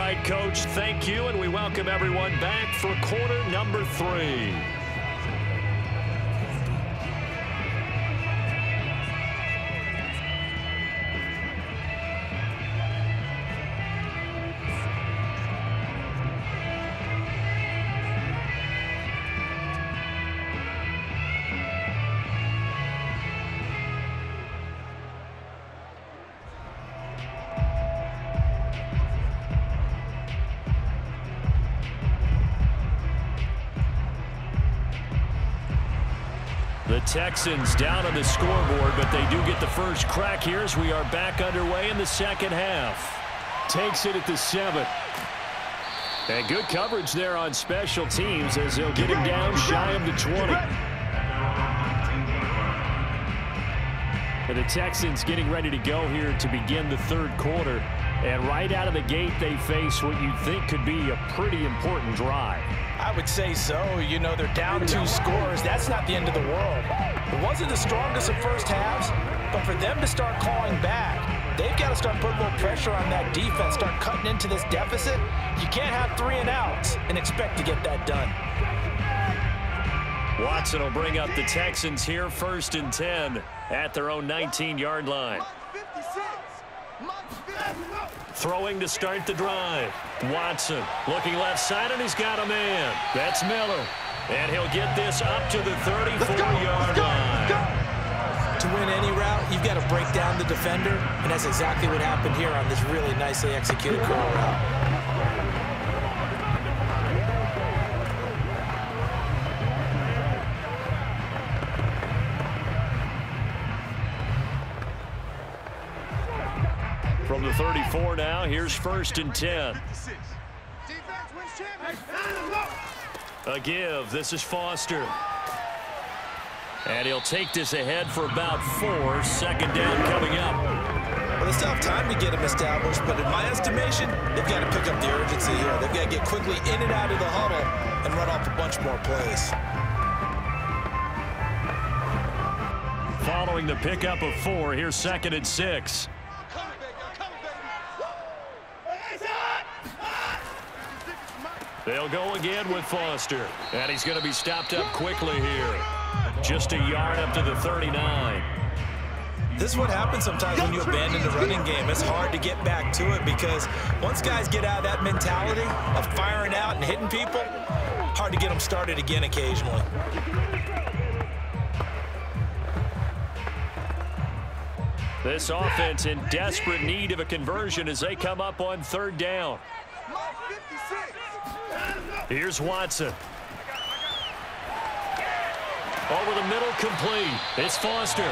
right, Coach, thank you, and we welcome everyone back for quarter number 3. The Texans down on the scoreboard, but they do get the first crack here as we are back underway in the second half. Takes it at the 7. And good coverage there on special teams as they'll get him down shy of the 20. And the Texans getting ready to go here to begin the third quarter. And right out of the gate, they face what you'd think could be a pretty important drive. I would say so. You know, they're down 2 scores. That's not the end of the world. It wasn't the strongest of first halves, but for them to start clawing back, they've got to start putting a little pressure on that defense, start cutting into this deficit. You can't have 3 and outs and expect to get that done. Watson will bring up the Texans here, 1st and 10 at their own 19-yard line. Throwing to start the drive. Watson looking left side, and he's got a man. That's Miller. And he'll get this up to the 34-yard line. To win any route, you've got to break down the defender, and that's exactly what happened here on this really nicely executed curl route. From the 34 now, here's 1st and 10. A give. This is Foster. And he'll take this ahead for about 4. 2nd down coming up. Well, they still have time to get him established, but in my estimation, they've got to pick up the urgency here. They've got to get quickly in and out of the huddle and run off a bunch more plays. Following the pickup of 4, here's 2nd and 6. They'll go again with Foster. And he's going to be stopped up quickly here. Just a yard up to the 39. This is what happens sometimes when you abandon the running game. It's hard to get back to it because once guys get out of that mentality of firing out and hitting people, hard to get them started again occasionally. This offense in desperate need of a conversion as they come up on 3rd down. Here's Watson. Over the middle, complete. It's Foster.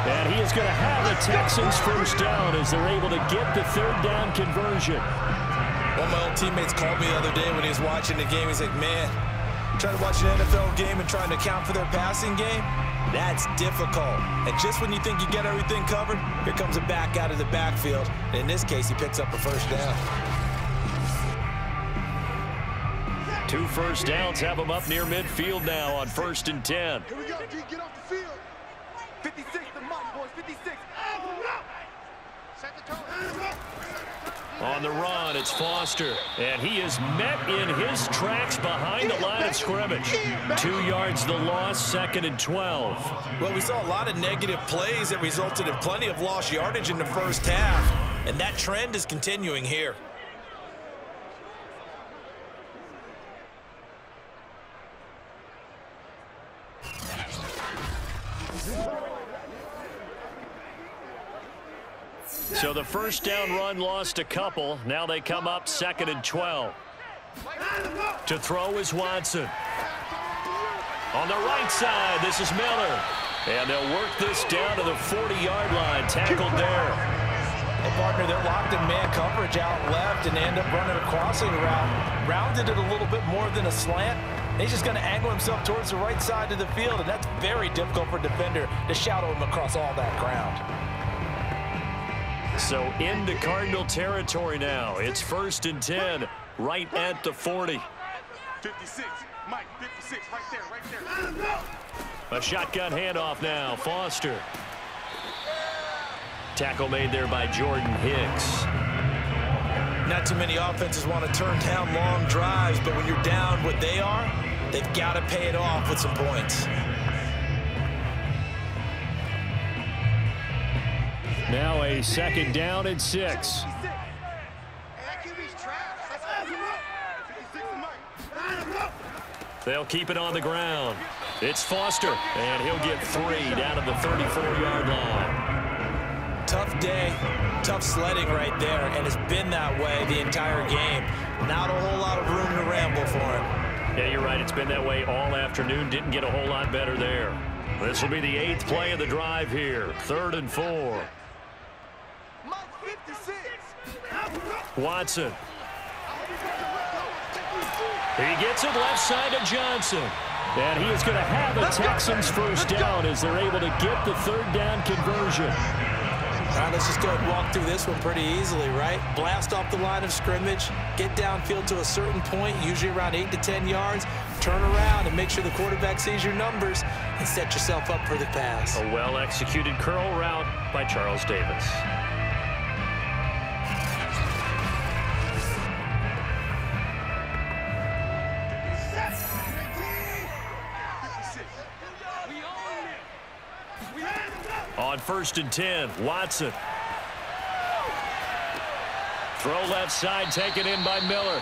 And he is going to have the Texans first down as they're able to get the 3rd down conversion. One of my old teammates called me the other day when he was watching the game. He's like, man, trying to watch an NFL game and trying to account for their passing game, that's difficult. And just when you think you get everything covered, here comes a back out of the backfield. And in this case, he picks up a first down. 2 first downs have them up near midfield now on 1st and 10. Here we go, D. Get off the field. 56, the mark, boys. 56. Set the tone. On the run, it's Foster. And he is met in his tracks behind the line of scrimmage. 2 yards the loss, 2nd and 12. Well, we saw a lot of negative plays that resulted in plenty of lost yardage in the first half. And that trend is continuing here. So the first down run lost a couple. Now they come up 2nd and 12. To throw is Watson. On the right side, this is Miller. And they'll work this down to the 40-yard line. Tackled there. Well, partner, they're locked in man coverage out left and end up running a crossing route. Rounded it a little bit more than a slant. He's just going to angle himself towards the right side of the field, and that's very difficult for a defender to shadow him across all that ground. So into Cardinal territory now. It's 1st and 10, right at the 40. 56, Mike, 56, right there. A shotgun handoff now. Foster. Tackle made there by Jordan Hicks. Not too many offenses want to turn down long drives, but when you're down what they are, they've got to pay it off with some points. Now a 2nd down and 6. They'll keep it on the ground. It's Foster, and he'll get 3 down to the 34-yard line. Tough day, tough sledding right there, and it's been that way the entire game. Not a whole lot of room to ramble for him. Yeah, you're right. It's been that way all afternoon. Didn't get a whole lot better there. This will be the 8th play of the drive here. 3rd and 4. Watson. He gets it left side to Johnson. And he is going to have a Texans first down as they're able to get the 3rd down conversion. All right, let's just go ahead and walk through this one pretty easily, right? Blast off the line of scrimmage, get downfield to a certain point, usually around 8 to 10 yards, turn around and make sure the quarterback sees your numbers and set yourself up for the pass. A well-executed curl route by Charles Davis. On 1st and 10, Watson. Throw left side, taken in by Miller.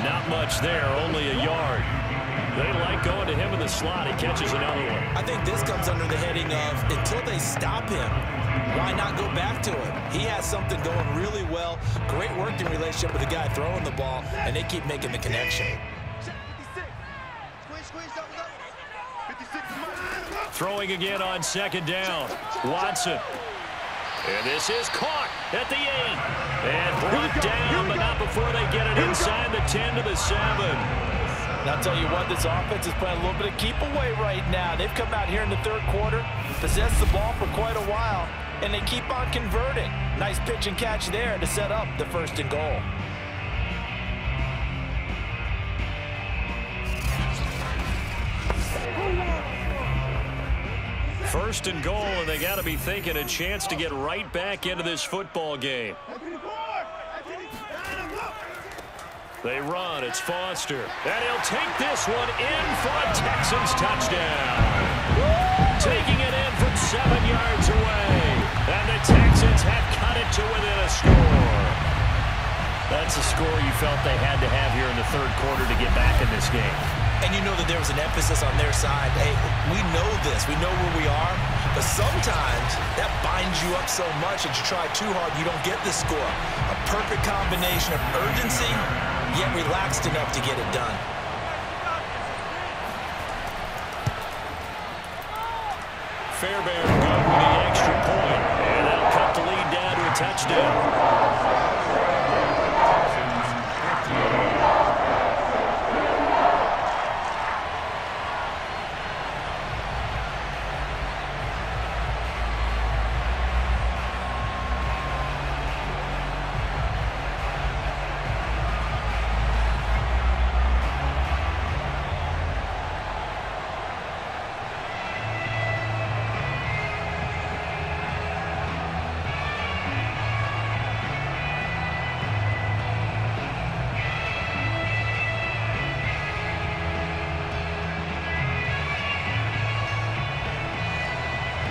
Not much there, only a yard. They like going to him in the slot. He catches another one. I think this comes under the heading of until they stop him, why not go back to it? He has something going really well. Great working relationship with the guy throwing the ball, and they keep making the connection. Throwing again on 2nd down. Watson. And this is caught at the 8. And brought down, but not before they get it inside the 10 to the 7. And I'll tell you what, this offense is playing a little bit of keep away right now. They've come out here in the 3rd quarter, possessed the ball for quite a while, and they keep on converting. Nice pitch and catch there to set up the 1st and goal. First and goal, and they got to be thinking a chance to get right back into this football game. They run. It's Foster. And he'll take this one in for a Texans touchdown. Taking it in from 7 yards away. And the Texans have cut it to within a score. That's a score you felt they had to have here in the 3rd quarter to get back in this game. And you know that there was an emphasis on their side. Hey, we know this. We know where we are. But sometimes that binds you up so much that you try too hard, you don't get the score. A perfect combination of urgency, yet relaxed enough to get it done. Fairbairn good with the extra point. And that'll cut the lead down to a touchdown.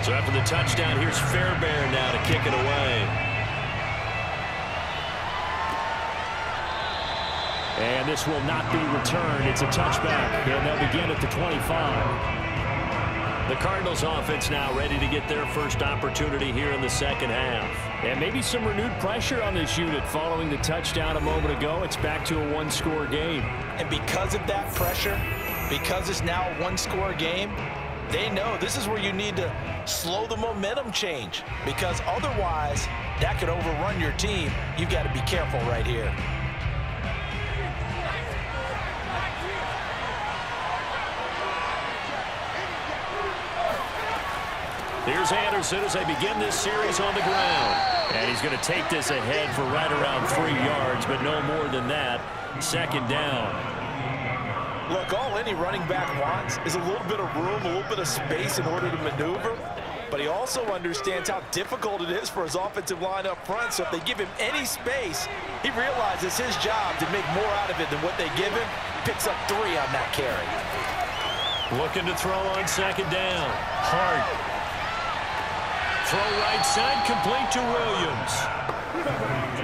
So after the touchdown, here's Fairbairn now to kick it away. And this will not be returned. It's a touchback, and they'll begin at the 25. The Cardinals offense now ready to get their first opportunity here in the 2nd half. And maybe some renewed pressure on this unit following the touchdown a moment ago. It's back to a 1-score game. And because of that pressure, because it's now a 1-score game, they know this is where you need to slow the momentum change, because otherwise that could overrun your team. You've got to be careful right here. Here's Anderson as they begin this series on the ground. And he's going to take this ahead for right around 3 yards, but no more than that. 2nd down. Look, all any running back wants is a little bit of room, a little bit of space in order to maneuver. but he also understands how difficult it is for his offensive line up front. So if they give him any space, he realizes his job to make more out of it than what they give him. Picks up 3 on that carry. Looking to throw on second down. Hart. Throw right side, complete to Williams.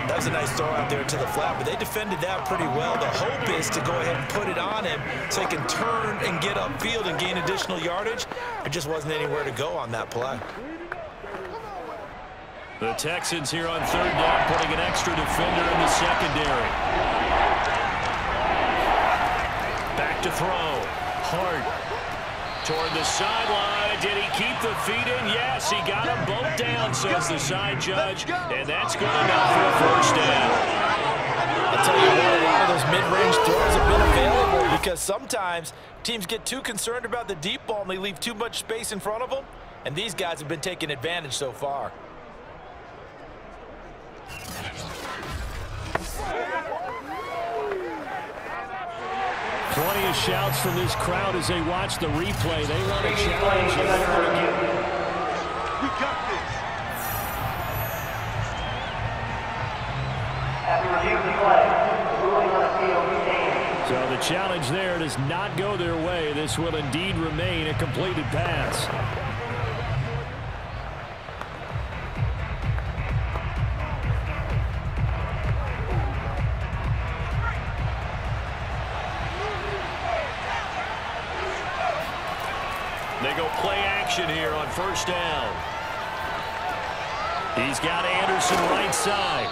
That was a nice throw out there to the flat, but they defended that pretty well. The hope is to go ahead and put it on him so he can turn and get upfield and gain additional yardage. There just wasn't anywhere to go on that play. The Texans here on third down, putting an extra defender in the secondary. Back to throw. Hart toward the sideline. Did he keep the feet in? Yes, he got them both down, says the side judge. And that's good enough for a first down. I'll tell you what, a lot of those mid-range throws have been available because sometimes teams get too concerned about the deep ball and they leave too much space in front of them. And these guys have been taking advantage so far. Plenty of shouts from this crowd as they watch the replay. They want a challenge. We got this. So the challenge there does not go their way. This will indeed remain a completed pass. They go play action here on first down. He's got Anderson right side.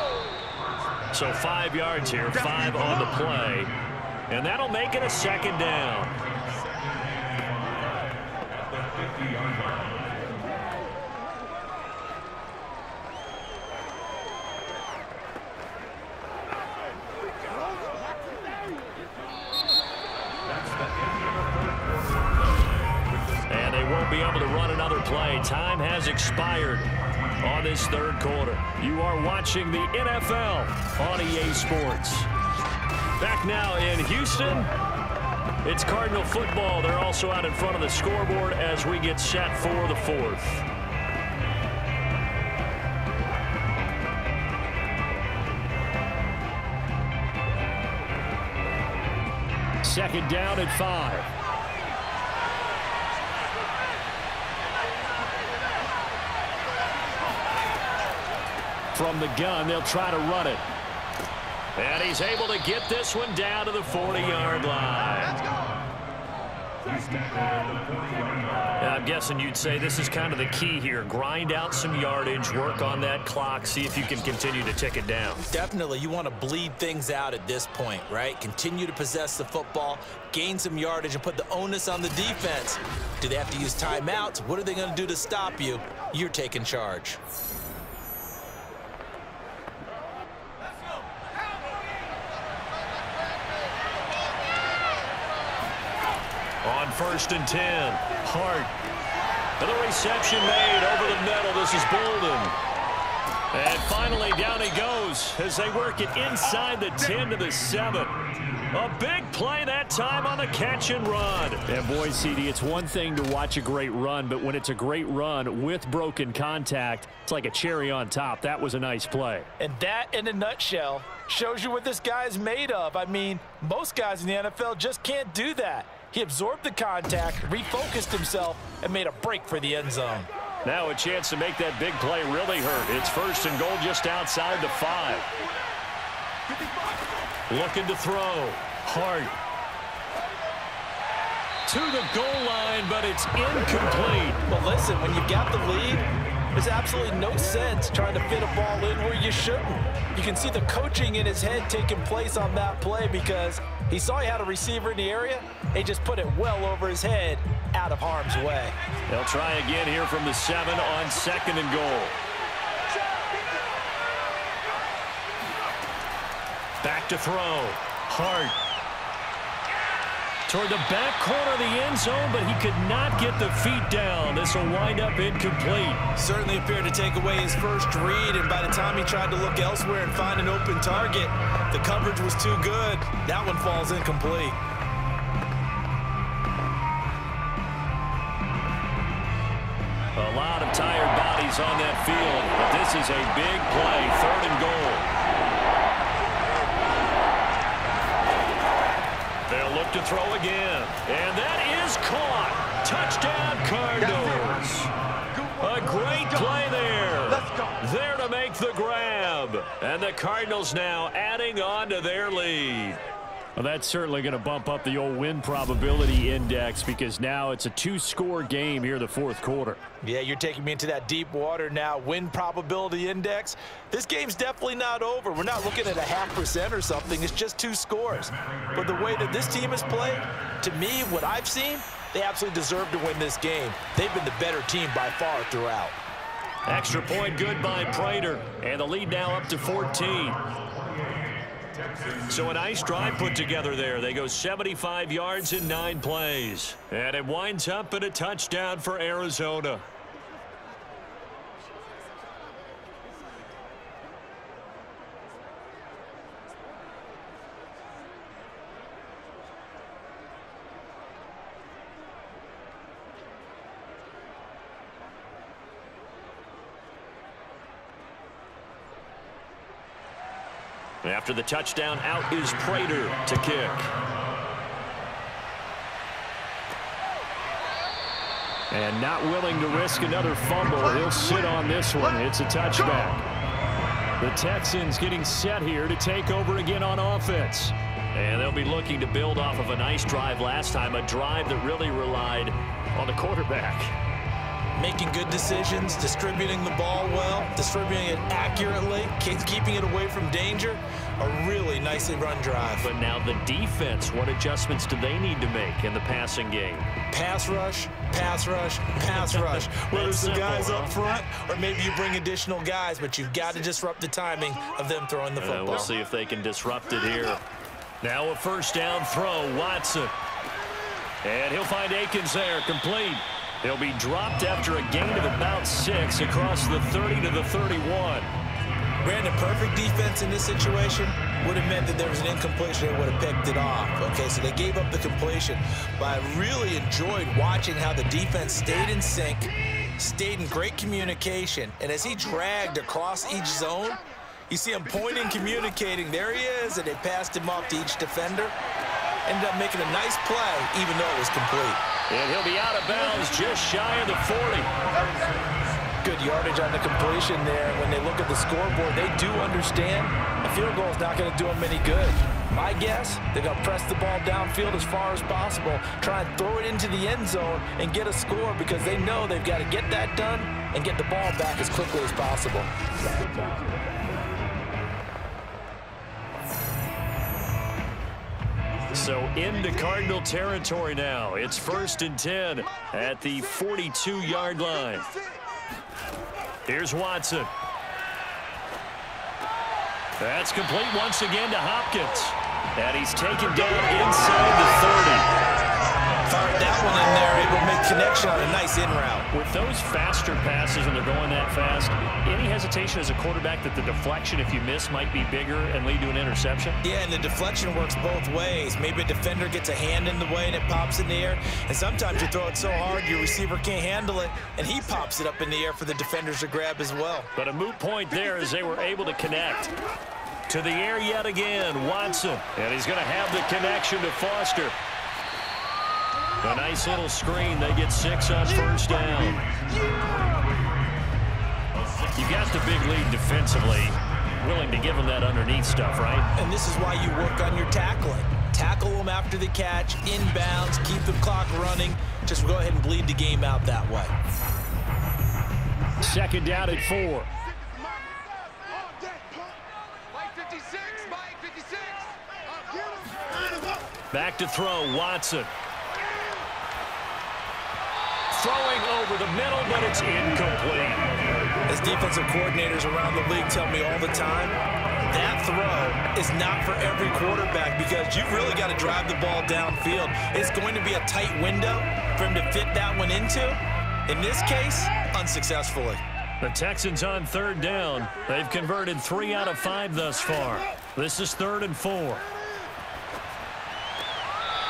So 5 yards here, 5 on the play. And that'll make it a second down. And they won't be able to run another play. Time has expired on this third quarter. You are watching the NFL on EA Sports. Back now in Houston, it's Cardinal football. They're also out in front of the scoreboard as we get set for the fourth. Second down at 5. From the gun, they'll try to run it. And he's able to get this one down to the 40-yard line. I'm guessing you'd say this is kind of the key here. Grind out some yardage, work on that clock, see if you can continue to tick it down. Definitely. You want to bleed things out at this point, right? Continue to possess the football, gain some yardage, and put the onus on the defense. Do they have to use timeouts? What are they going to do to stop you? You're taking charge. On first and 10, Hart. And the reception made over the middle. This is Boldin. And finally, down he goes as they work it inside the 10 to the 7. A big play that time on the catch and run. And boy, CD, it's one thing to watch a great run, but when it's a great run with broken contact, it's like a cherry on top. That was a nice play. And that, in a nutshell, shows you what this guy is made of. I mean, most guys in the NFL just can't do that. He absorbed the contact, refocused himself, and made a break for the end zone. Now a chance to make that big play really hurt. It's first and goal just outside the 5. Looking to throw. Hart. To the goal line, but it's incomplete. But listen, when you got the lead, there's absolutely no sense trying to fit a ball in where you shouldn't. You can see the coaching in his head taking place on that play because he saw he had a receiver in the area. He just put it well over his head, out of harm's way. They'll try again here from the 7 on second and goal. Back to throw. Hart. Toward the back corner of the end zone, but he could not get the feet down. This will wind up incomplete. Certainly appeared to take away his first read, and by the time he tried to look elsewhere and find an open target, the coverage was too good. That one falls incomplete. A lot of time guys on that field, but this is a big play, 3rd and goal. They'll look to throw again, and that is caught. Touchdown, Cardinals. A great play there. There to make the grab. And the Cardinals now adding on to their lead. Well, that's certainly going to bump up the old win probability index because now it's a 2-score game here in the 4th quarter. Yeah, you're taking me into that deep water now. Win probability index. This game's definitely not over. We're not looking at a 0.5% or something. It's just 2 scores. But the way that this team has played, to me, what I've seen, they absolutely deserve to win this game. They've been the better team by far throughout. Extra point good by Prater. And the lead now up to 14. So a nice drive put together there. They go 75 yards in 9 plays. And it winds up in a touchdown for Arizona. After the touchdown, out is Prater to kick. And not willing to risk another fumble. He'll sit on this one. It's a touchback. The Texans getting set here to take over again on offense. And they'll be looking to build off of a nice drive last time, a drive that really relied on the quarterback. Making good decisions, distributing the ball well, distributing it accurately, keeping it away from danger. A really nicely run drive. But now the defense, what adjustments do they need to make in the passing game? Pass rush, pass rush, pass rush. Whether it's the guys up front or maybe you bring additional guys, but you've got to disrupt the timing of them throwing the football. We'll see if they can disrupt it here. Now a 1st down throw, Watson. And he'll find Akins there, complete. He'll be dropped after a gain of about 6 across the 30 to the 31. Brandon, perfect defense in this situation would have meant that there was an incompletion. They would have picked it off. Okay, so they gave up the completion. But I really enjoyed watching how the defense stayed in sync, stayed in great communication. And as he dragged across each zone, you see him pointing, communicating. There he is, and they passed him off to each defender. Ended up making a nice play, even though it was complete. And he'll be out of bounds just shy of the 40. Good yardage on the completion there. When they look at the scoreboard, they do understand a field goal is not going to do them any good. My guess, they're going to press the ball downfield as far as possible, try and throw it into the end zone and get a score because they know they've got to get that done and get the ball back as quickly as possible. So into Cardinal territory now. It's 1st and 10 at the 42-yard line. Here's Watson. That's complete once again to Hopkins. And he's taken down inside the 30. Fired that one in there, able to make connection on a nice in route. With those faster passes and they're going that fast, any hesitation as a quarterback that the deflection, if you miss, might be bigger and lead to an interception? Yeah, and the deflection works both ways. Maybe a defender gets a hand in the way and it pops in the air. And sometimes you throw it so hard your receiver can't handle it, and he pops it up in the air for the defenders to grab as well. But a moot point there as they were able to connect. To the air yet again, Watson. And he's going to have the connection to Foster. A nice little screen. They get 6 on 1st down. You got the big lead defensively. Willing to give them that underneath stuff, right? And this is why you work on your tackling. Tackle them after the catch, inbounds, keep the clock running. Just go ahead and bleed the game out that way. 2nd down at 4. Back to throw, Watson. Throwing over the middle, but it's incomplete. As defensive coordinators around the league tell me all the time, that throw is not for every quarterback because you've really got to drive the ball downfield. It's going to be a tight window for him to fit that one into. In this case, unsuccessfully. The Texans on 3rd down. They've converted 3 out of 5 thus far. This is 3rd and 4.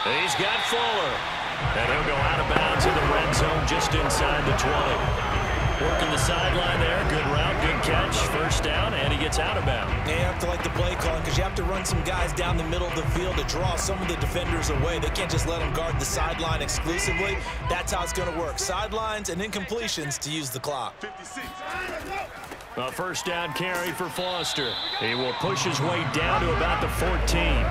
He's got Fuller. And he'll go out of bounds in the red zone just inside the 20. Working the sideline there. Good route, good catch. First down, and he gets out of bounds. Yeah, you have to like the play calling because you have to run some guys down the middle of the field to draw some of the defenders away. They can't just let them guard the sideline exclusively. That's how it's going to work. Sidelines and incompletions to use the clock. 56. A first down carry for Foster. He will push his way down to about the 14.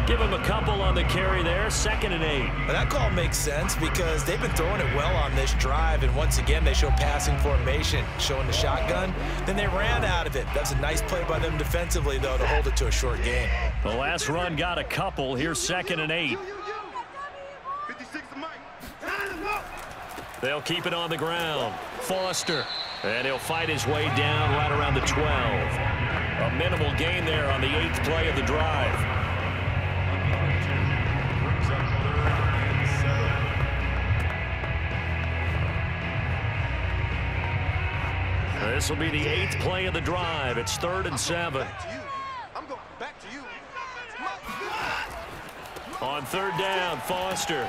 Give him a couple on the carry there. 2nd and 8. Well, that call makes sense because they've been throwing it well on this drive, and once again they show passing formation, showing the shotgun. Then they ran out of it. That's a nice play by them defensively, though, to hold it to a short gain. The last run got a couple. Here's 2nd and 8. 56 to Mike. They'll keep it on the ground. Foster. And he'll fight his way down right around the 12. A minimal gain there on the 8th play of the drive. This will be the 8th play of the drive. It's 3rd and 7. I'm going back to you. On 3rd down, Foster.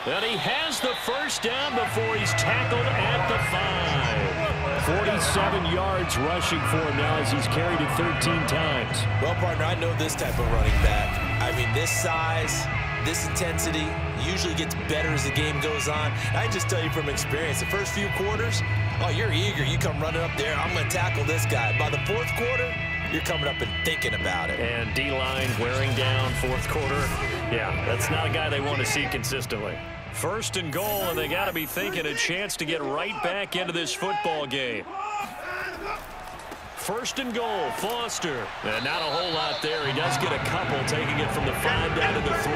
And he has the first down before he's tackled at the 5. 47 yards rushing for him now as he's carried it 13 times. Well, partner, I know this type of running back. I mean, this size, this intensity usually gets better as the game goes on. I just tell you from experience, the first few quarters, oh, you're eager. You come running up there. I'm going to tackle this guy. By the 4th quarter, you're coming up and thinking about it. And D-line wearing down 4th quarter. Yeah, that's not a guy they want to see consistently. 1st and goal, and they got to be thinking a chance to get right back into this football game. 1st and goal, Foster. And not a whole lot there. He does get a couple, taking it from the 5 down to the 3.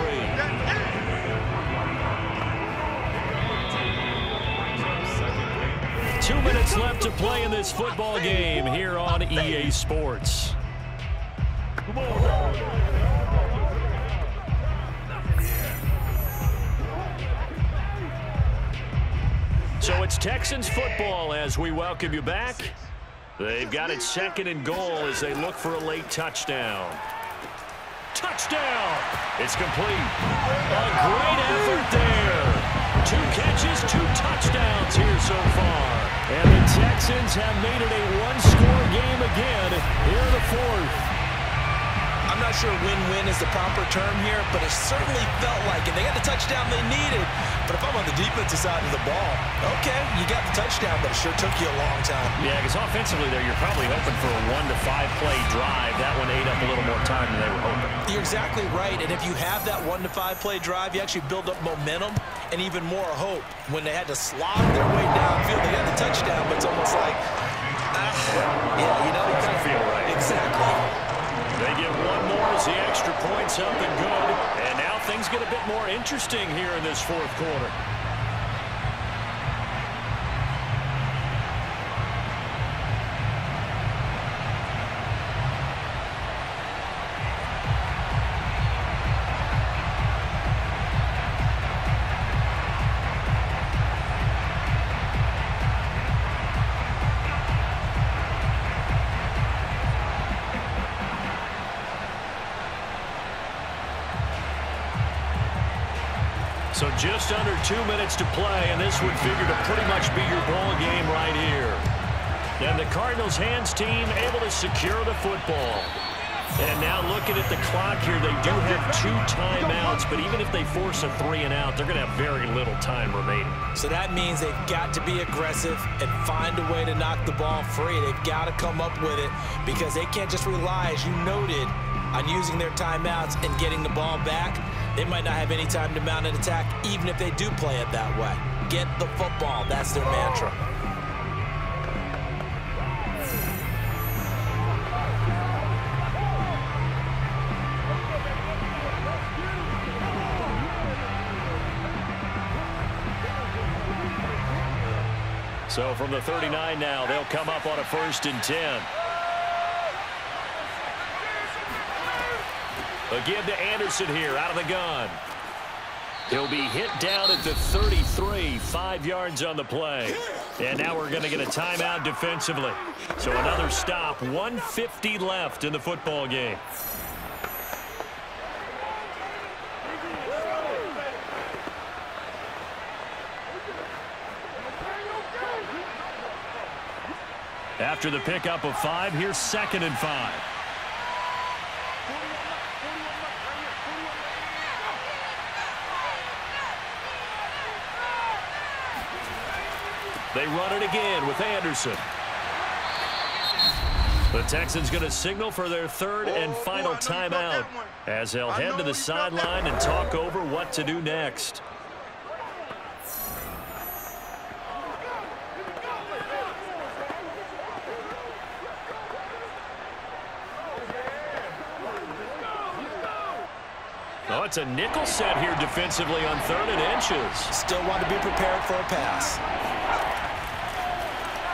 2 minutes left to play in this football game here on EA Sports. So it's Texans football as we welcome you back. They've got it 2nd and goal as they look for a late touchdown. Touchdown! It's complete. A great effort there. 2 catches, 2 touchdowns here so far. And the Texans have made it a one-score game again here in the 4th. I'm not sure win-win is the proper term here, but it certainly felt like it. They got the touchdown they needed, but if I'm on the defensive side of the ball, okay, you got the touchdown, but it sure took you a long time. Yeah, because offensively there, you're probably hoping for a 1 to 5 play drive. That one ate up a little more time than they were hoping. You're exactly right, and if you have that 1 to 5 play drive, you actually build up momentum and even more hope. When they had to slog their way downfield, they got the touchdown, but it's almost like, yeah, you know, it doesn't feel right. Exactly. They get one more as the extra point's up and good. And now things get a bit more interesting here in this 4th quarter. So just under 2 minutes to play, and this would figure to pretty much be your ball game right here. And the Cardinals hands team able to secure the football. And now looking at the clock here, they do have 2 timeouts, but even if they force a 3 and out, they're going to have very little time remaining. So that means they've got to be aggressive and find a way to knock the ball free. They've got to come up with it because they can't just rely, as you noted, on using their timeouts and getting the ball back. They might not have any time to mount an attack, even if they do play it that way. Get the football. That's their mantra. So from the 39 now, they'll come up on a 1st and 10. A give to Anderson here out of the gun. He'll be hit down at the 33, 5 yards on the play. And now we're going to get a timeout defensively. So another stop, 1:50 left in the football game. After the pickup of 5, here's 2nd and 5. They run it again with Anderson. The Texans going to signal for their 3rd and final timeout as they'll head to the sideline and talk over what to do next. Oh, it's a nickel set here defensively on 3rd and inches. Still want to be prepared for a pass.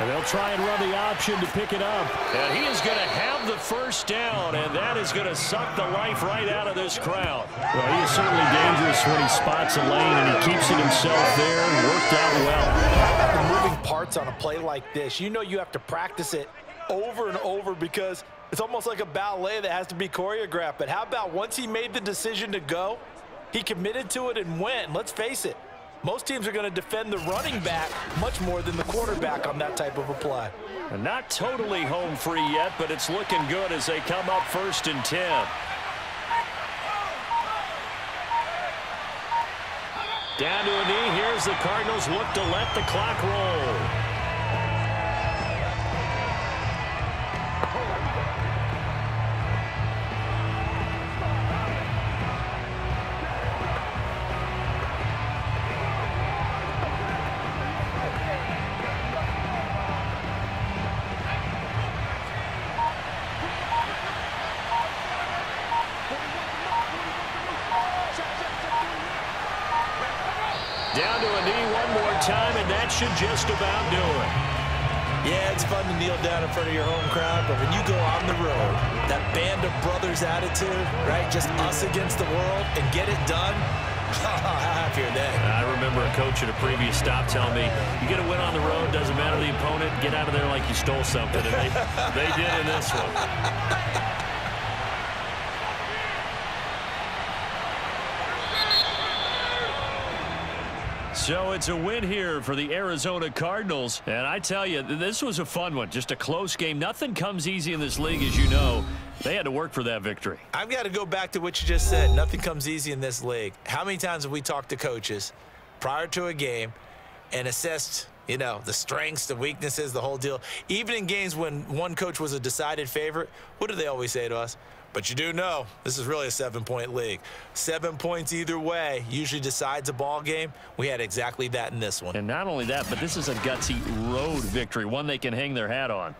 And they'll try and run the option to pick it up. And he is going to have the 1st down, and that is going to suck the life right out of this crowd. Well, he is certainly dangerous when he spots a lane, and he keeps it himself there and worked out well. How about the moving parts on a play like this? You know you have to practice it over and over because it's almost like a ballet that has to be choreographed. But how about once he made the decision to go, he committed to it and went. Let's face it, most teams are going to defend the running back much more than the quarterback on that type of a play. And not totally home free yet, but it's looking good as they come up 1st and 10. Down to a knee. Here's the Cardinals look to let the clock roll. Down to a knee one more time, and that should just about do it. Yeah, it's fun to kneel down in front of your home crowd, but when you go on the road, that band of brothers attitude, right, just us against the world, and get it done, how happy are they? I remember a coach at a previous stop telling me, you get a win on the road, doesn't matter the opponent, get out of there like you stole something, and they did in this one. So it's a win here for the Arizona Cardinals. And I tell you, this was a fun one. Just a close game. Nothing comes easy in this league, as you know. They had to work for that victory. I've got to go back to what you just said. Nothing comes easy in this league. How many times have we talked to coaches prior to a game and assessed, you know, the strengths, the weaknesses, the whole deal? Even in games when one coach was a decided favorite, what do they always say to us? But you do know this is really a 7-point league. 7 points either way usually decides a ball game. We had exactly that in this one. And not only that, but this is a gutsy road victory, one they can hang their hat on.